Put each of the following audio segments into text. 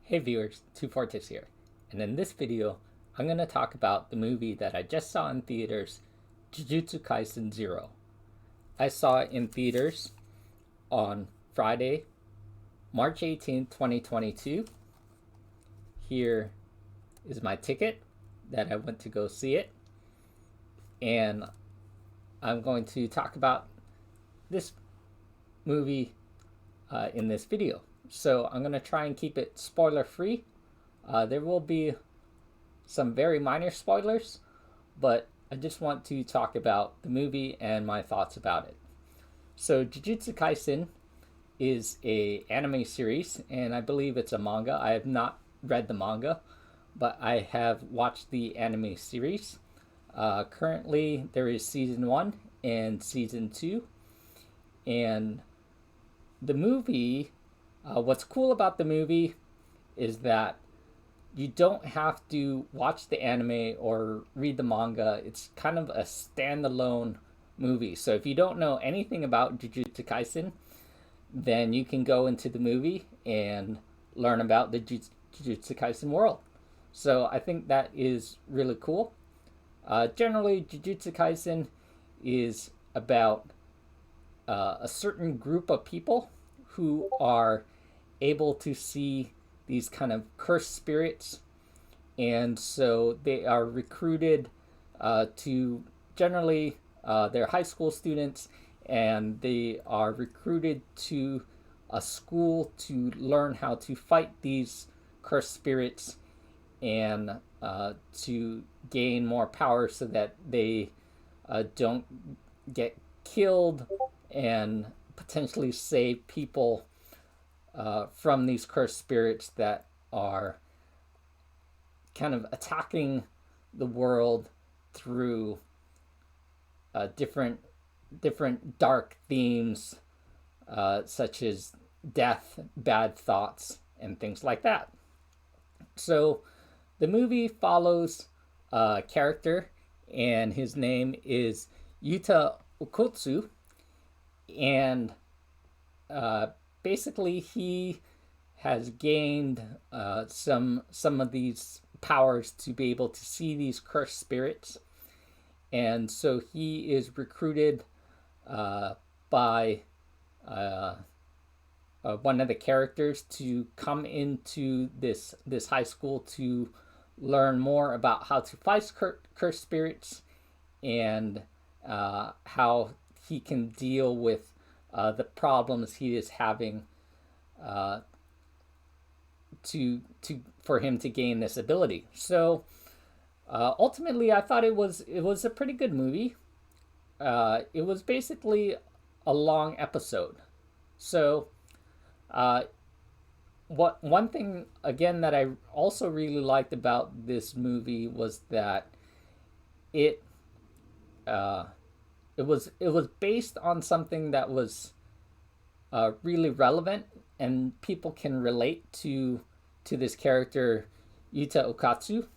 Hey viewers, 2Fortis here, and in this video, I'm going to talk about the movie that I just saw in theaters, Jujutsu Kaisen 0. I saw it in theaters on Friday, March 18th, 2022. Here is my ticket that I went to go see it, and I'm going to talk about this movie in this video. So I'm going to try and keep it spoiler free. There will be some very minor spoilers, but I just want to talk about the movie and my thoughts about it. So Jujutsu Kaisen is a anime series, and I believe it's a manga. I have not read the manga, but I have watched the anime series. Currently, there is season 1 and season 2, and the movie, what's cool about the movie is that you don't have to watch the anime or read the manga. It's kind of a standalone movie. So if you don't know anything about Jujutsu Kaisen, then you can go into the movie and learn about the Jujutsu Kaisen world. So I think that is really cool. Generally, Jujutsu Kaisen is about a certain group of people who are able to see these kind of cursed spirits, and so they are recruited to generally they're high school students, and they are recruited to a school to learn how to fight these cursed spirits and to gain more power so that they don't get killed and potentially save people from these cursed spirits that are kind of attacking the world through different dark themes, such as death, bad thoughts, and things like that. So the movie follows a character, and his name is Yuta Okotsu, and basically he has gained some of these powers to be able to see these cursed spirits, and so he is recruited by one of the characters to come into this high school to learn more about how to fight cursed spirits and how he can deal with the problems he is having to for him to gain this ability. So ultimately, I thought it was a pretty good movie. It was basically a long episode. So one thing again that I also really liked about this movie was that it it was based on something that was really relevant, and people can relate to this character Yuta Okatsu.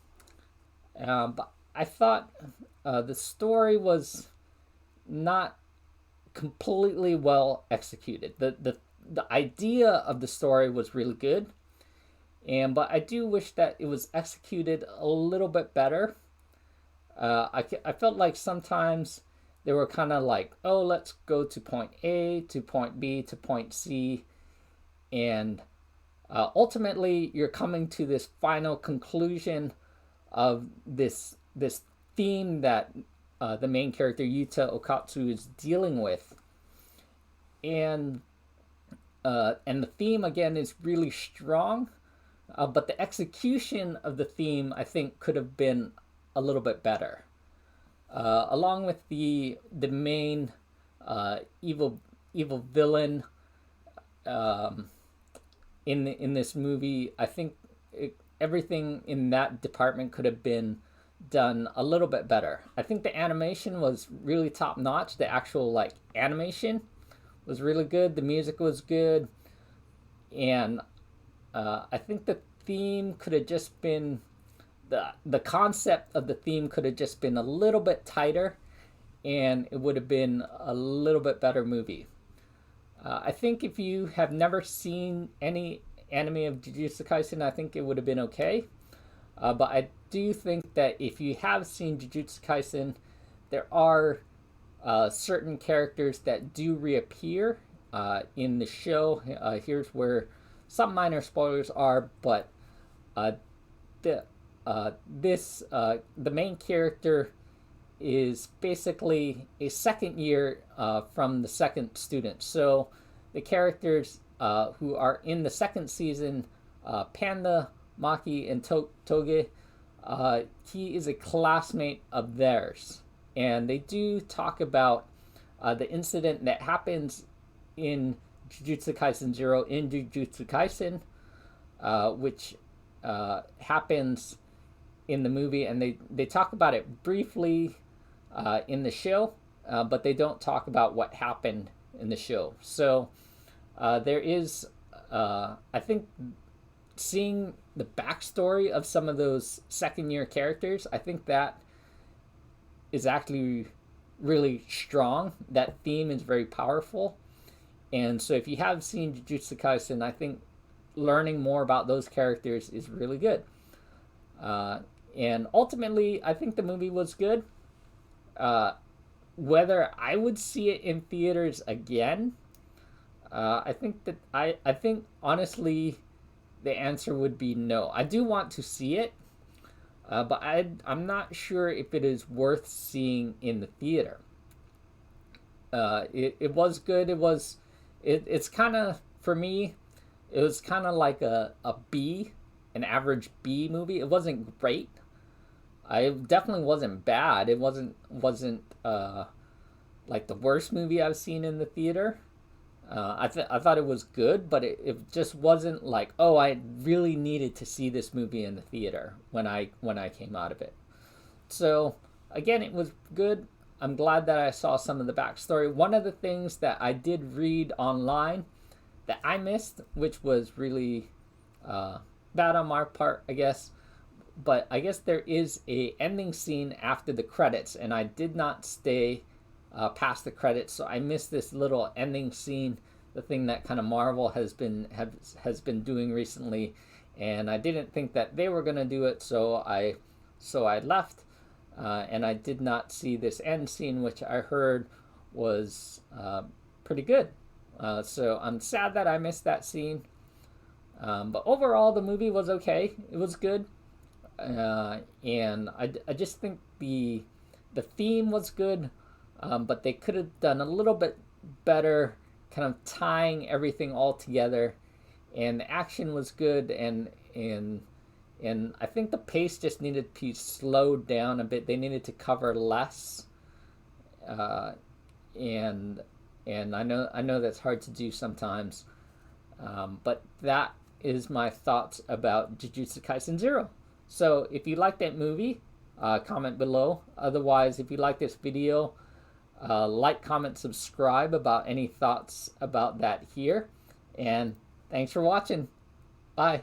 But I thought the story was not completely well executed. The idea of the story was really good, but I do wish that it was executed a little bit better. I felt like sometimes they were kind of like, oh, let's go to point A, to point B, to point C, and ultimately you're coming to this final conclusion of this theme that the main character Yuta Okatsu is dealing with, and the theme again is really strong, but the execution of the theme I think could have been a little bit better. Along with the main evil villain in this movie, I think everything in that department could have been done a little bit better. I think the animation was really top notch. The actual animation was really good. The music was good, and I think the theme could have just been the concept of the theme could have just been a little bit tighter, and it would have been a little bit better movie. I think if you have never seen any anime of Jujutsu Kaisen, I think it would have been okay. But I do think that if you have seen Jujutsu Kaisen, there are certain characters that do reappear in the show. Here's where some minor spoilers are, but uh, the the main character is basically a second year from the second student. So the characters who are in the second season, Panda, Maki, and Toge, he is a classmate of theirs. And they do talk about the incident that happens in Jujutsu Kaisen Zero in Jujutsu Kaisen, which happens in the movie, and they talk about it briefly in the show, but they don't talk about what happened in the show. So there is, I think, seeing the backstory of some of those second year characters, I think that is actually really strong. That theme is very powerful. And so if you have seen Jujutsu Kaisen, I think learning more about those characters is really good. And ultimately, I think the movie was good. Whether I would see it in theaters again, I think honestly, the answer would be no. I do want to see it, but I'm not sure if it is worth seeing in the theater. It was good. It's kind of, for me, it was kind of like a B, an average B movie. It wasn't great. It definitely wasn't bad. It wasn't like the worst movie I've seen in the theater. I thought it was good, but it just wasn't like, oh, I really needed to see this movie in the theater when I came out of it. So again, it was good. I'm glad that I saw some of the backstory. One of the things that I did read online that I missed, which was really bad on my part, I guess, but I guess there is a ending scene after the credits, and I did not stay past the credits, so I missed this little ending scene, the thing that kind of Marvel has been doing recently, and I didn't think that they were gonna do it, so I left, and I did not see this end scene, which I heard was pretty good. So I'm sad that I missed that scene, but overall the movie was okay. It was good. And I just think the theme was good, but they could have done a little bit better kind of tying everything all together, and the action was good, and I think the pace just needed to be slowed down a bit. They needed to cover less, and I know that's hard to do sometimes, but that is my thoughts about Jujutsu Kaisen Zero. So if you like that movie, comment below. Otherwise, if you like this video, like, comment, subscribe about any thoughts about that here. And thanks for watching. Bye.